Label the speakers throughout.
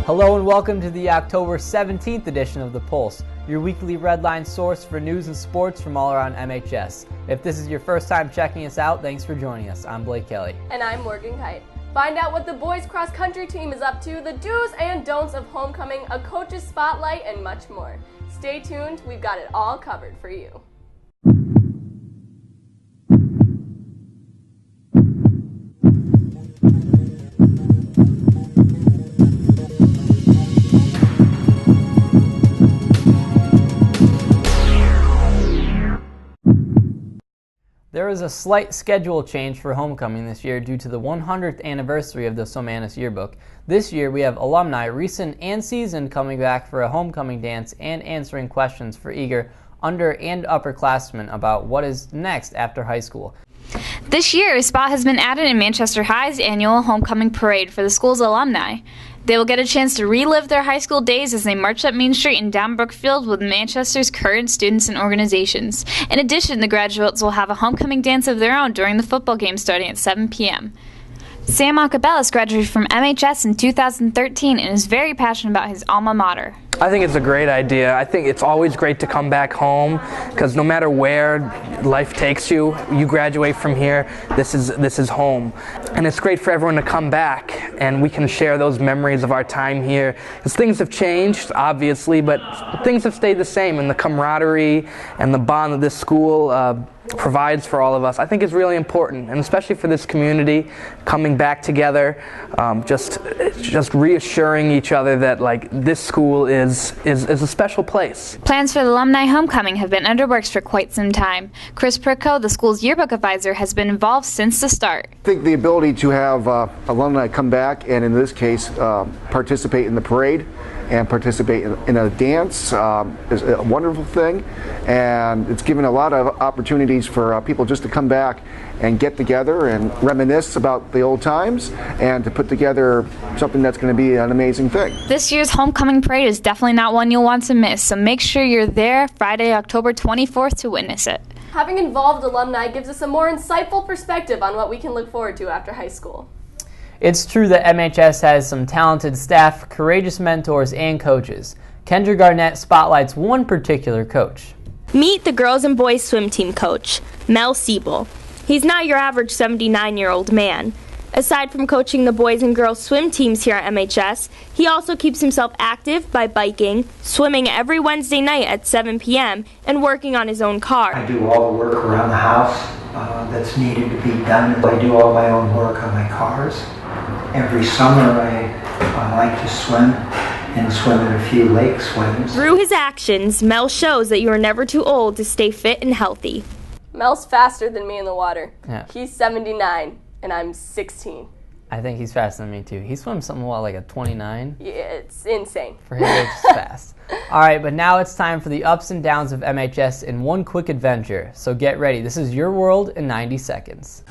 Speaker 1: Hello and welcome to the October 17th edition of The Pulse, your weekly Redline source for news and sports from all around MHS. If this is your first time checking us out, thanks for joining us. I'm Blake Kelly.
Speaker 2: And I'm Morgan Kite. Find out what the boys cross country team is up to, the do's and don'ts of homecoming, a coach's spotlight, and much more. Stay tuned, we've got it all covered for you.
Speaker 1: There is a slight schedule change for homecoming this year due to the 100th anniversary of the Somanus Yearbook. This year we have alumni, recent and seasoned, coming back for a homecoming dance and answering questions for eager under and upperclassmen about what is next after high school.
Speaker 3: This year, a spot has been added in Manchester High's annual homecoming parade for the school's alumni. They will get a chance to relive their high school days as they march up Main Street and down Brookfield with Manchester's current students and organizations. In addition, the graduates will have a homecoming dance of their own during the football game starting at 7 p.m. Sam Acabellis graduated from MHS in 2013 and is very passionate about his alma mater.
Speaker 4: I think it's a great idea. I think it's always great to come back home because no matter where life takes you, you graduate from here, this is home. And it's great for everyone to come back and we can share those memories of our time here. Because things have changed, obviously, but things have stayed the same, and the camaraderie and the bond that this school provides for all of us, I think is really important, and especially for this community, coming back together, just reassuring each other that this school is a special place.
Speaker 3: Plans for the alumni homecoming have been under works for quite some time. Chris Prico, the school's yearbook advisor, has been involved since the start.
Speaker 5: I think the ability to have alumni come back and in this case participate in the parade and participate in a dance is a wonderful thing, and it's given a lot of opportunities for people just to come back and get together and reminisce about the old times and to put together something that's going to be an amazing thing.
Speaker 3: This year's homecoming parade is definitely not one you'll want to miss, so make sure you're there Friday, October 24th to witness it.
Speaker 2: Having involved alumni gives us a more insightful perspective on what we can look forward to after high school.
Speaker 1: It's true that MHS has some talented staff, courageous mentors, and coaches. Kendra Garnett spotlights one particular coach.
Speaker 6: Meet the girls and boys swim team coach, Mel Siebel. He's not your average 79-year-old man. Aside from coaching the boys and girls swim teams here at MHS, he also keeps himself active by biking, swimming every Wednesday night at 7 p.m., and working on his own car.
Speaker 7: I do all the work around the house that's needed to be done. I do all my own work on my cars. Every summer I like to swim and swim in a few lake swims.
Speaker 6: Through his actions, Mel shows that you are never too old to stay fit and healthy.
Speaker 2: Mel's faster than me in the water.
Speaker 1: Yeah.
Speaker 2: He's 79 and I'm 16.
Speaker 1: I think he's faster than me too. He swims something like a 29.
Speaker 2: Yeah, it's insane.
Speaker 1: For him, it's just fast. All right, but now it's time for the ups and downs of MHS in one quick adventure. So get ready. This is your world in 90 seconds.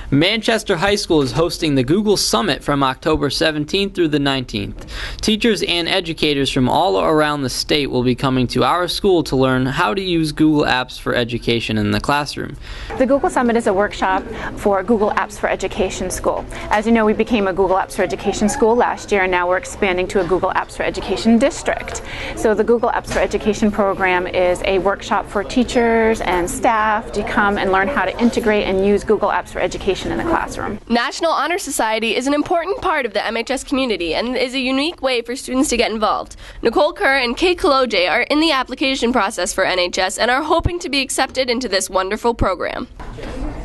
Speaker 1: Manchester High School is hosting the Google Summit from October 17th through the 19th. Teachers and educators from all around the state will be coming to our school to learn how to use Google Apps for education in the classroom.
Speaker 8: The Google Summit is a workshop for Google Apps for Education School. As you know, we became a Google Apps for Education school last year, and now we're expanding to a Google Apps for Education district. So the Google Apps for Education program is a workshop for teachers and staff to come and learn how to integrate and use Google Apps for Education in the classroom.
Speaker 2: National Honor Society is an important part of the MHS community and is a unique way for students to get involved. Nicole Kerr and Kate Kaloje are in the application process for NHS and are hoping to be accepted into this wonderful program.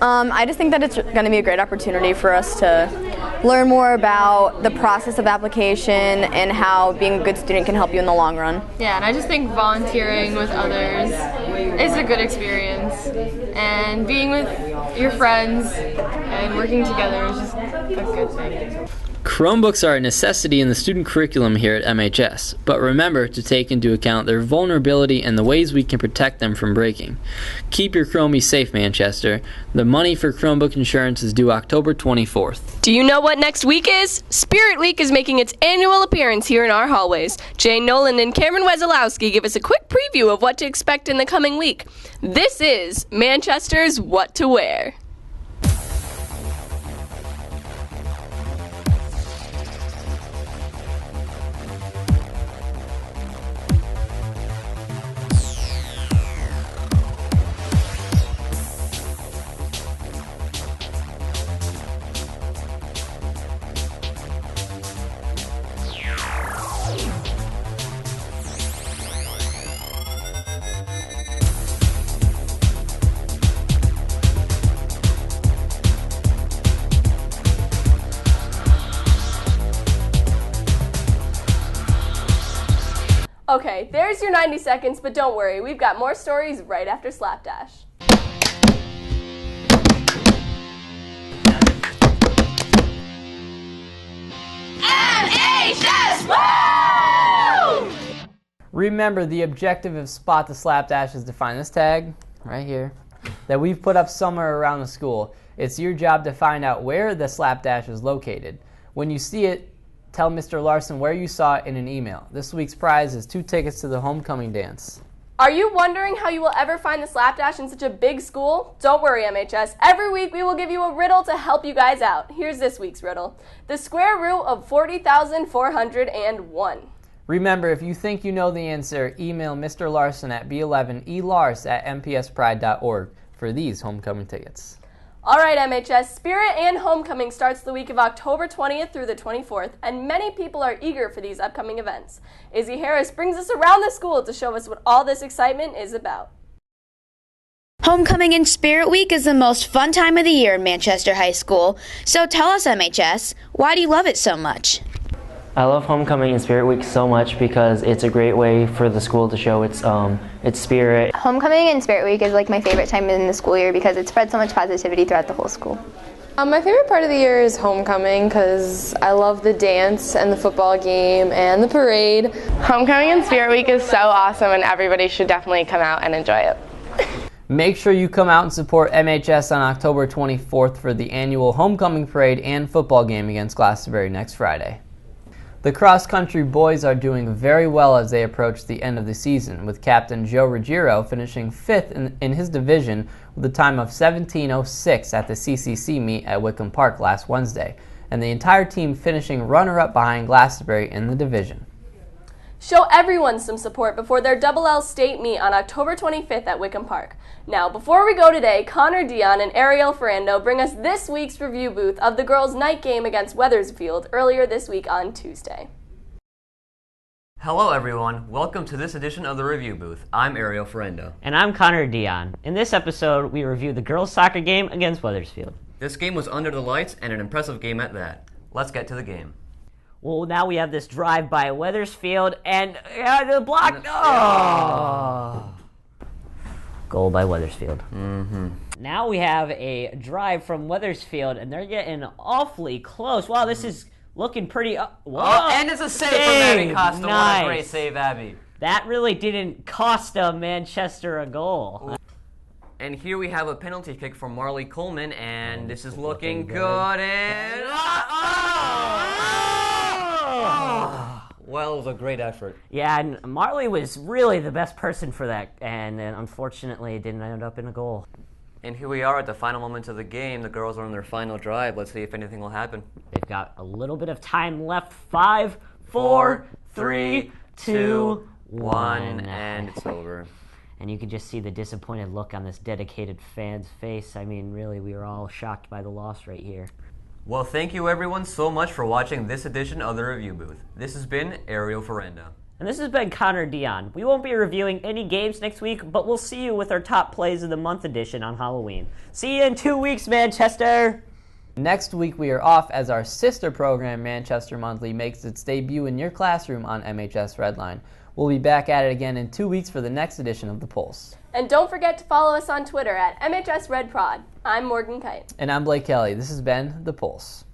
Speaker 9: I just think that it's going to be a great opportunity for us to learn more about the process of application and how being a good student can help you in the long run.
Speaker 10: Yeah, and I just think volunteering with others is a good experience, and being with your friends and working together is just a good thing.
Speaker 1: Chromebooks are a necessity in the student curriculum here at MHS, but remember to take into account their vulnerability and the ways we can protect them from breaking. Keep your Chromies safe, Manchester. The money for Chromebook insurance is due October 24th.
Speaker 2: Do you know what next week is? Spirit Week is making its annual appearance here in our hallways. Jane Nolan and Cameron Wesolowski give us a quick preview of what to expect in the coming week. This is Manchester's What to Wear. Okay, there's your 90 seconds, but don't worry, we've got more stories right after Slapdash. MHS! Woo!
Speaker 1: Remember, the objective of Spot the Slapdash is to find this tag, right here, that we've put up somewhere around the school. It's your job to find out where the Slapdash is located. When you see it, tell Mr. Larson where you saw it in an email. This week's prize is 2 tickets to the homecoming dance.
Speaker 2: Are you wondering how you will ever find the Slapdash in such a big school? Don't worry, MHS. Every week we will give you a riddle to help you guys out. Here's this week's riddle. The square root of 40,401.
Speaker 1: Remember, if you think you know the answer, email Mr. Larson at b11elars@mpspride.org for these homecoming tickets.
Speaker 2: All right, MHS, Spirit and Homecoming starts the week of October 20th through the 24th, and many people are eager for these upcoming events. Izzy Harris brings us around the school to show us what all this excitement is about.
Speaker 11: Homecoming and Spirit Week is the most fun time of the year in Manchester High School. So tell us, MHS, why do you love it so much?
Speaker 12: I love Homecoming and Spirit Week so much because it's a great way for the school to show its spirit.
Speaker 13: Homecoming and Spirit Week is like my favorite time in the school year because it spreads so much positivity throughout the whole school.
Speaker 10: My favorite part of the year is homecoming because I love the dance and the football game and the parade.
Speaker 14: Homecoming and Spirit Week is so awesome and everybody should definitely come out and enjoy it.
Speaker 1: Make sure you come out and support MHS on October 24th for the annual homecoming parade and football game against Glastonbury next Friday. The cross-country boys are doing very well as they approach the end of the season, with Captain Joe Ruggiero finishing 5th in his division with a time of 17:06 at the CCC meet at Wickham Park last Wednesday, and the entire team finishing runner-up behind Glastonbury in the division.
Speaker 2: Show everyone some support before their Double L State meet on October 25th at Wickham Park. Now, before we go today, Connor Dion and Ariel Ferrando bring us this week's review booth of the girls' night game against Wethersfield earlier this week on Tuesday.
Speaker 15: Hello everyone, welcome to this edition of the Review Booth. I'm Ariel Ferrando.
Speaker 16: And I'm Connor Dion. In this episode, we review the girls' soccer game against Wethersfield.
Speaker 15: This game was under the lights and an impressive game at that. Let's get to the game.
Speaker 16: Well, now we have this drive by Wethersfield and the block. Oh! Goal by Wethersfield. Now we have a drive from Wethersfield, and they're getting awfully close. Wow, this is looking pretty... Whoa!
Speaker 15: Oh, and it's a save from Abby Costa.
Speaker 16: Nice.
Speaker 15: What a great save, Abby.
Speaker 16: That really didn't cost Manchester a goal.
Speaker 15: And here we have a penalty kick from Marley Coleman, and this is looking good. And well, it was a great effort.
Speaker 16: Yeah, and Marley was really the best person for that, and unfortunately it didn't end up in a goal.
Speaker 15: And here we are at the final moments of the game. The girls are on their final drive. Let's see if anything will happen.
Speaker 16: They've got a little bit of time left. 5, 4, 3, 2, 1.
Speaker 15: And it's over.
Speaker 16: And you can just see the disappointed look on this dedicated fan's face. I mean, really, we were all shocked by the loss right here.
Speaker 15: Well, thank you everyone so much for watching this edition of the Review Booth. This has been Ariel Ferrando.
Speaker 16: And this has been Connor Dion. We won't be reviewing any games next week, but we'll see you with our top plays of the month edition on Halloween. See you in 2 weeks, Manchester!
Speaker 1: Next week we are off as our sister program, Manchester Monthly, makes its debut in your classroom on MHS Redline. We'll be back at it again in 2 weeks for the next edition of The Pulse.
Speaker 2: And don't forget to follow us on Twitter at MHS Red Prod. I'm Morgan Kite.
Speaker 1: And I'm Blake Kelly. This has been The Pulse.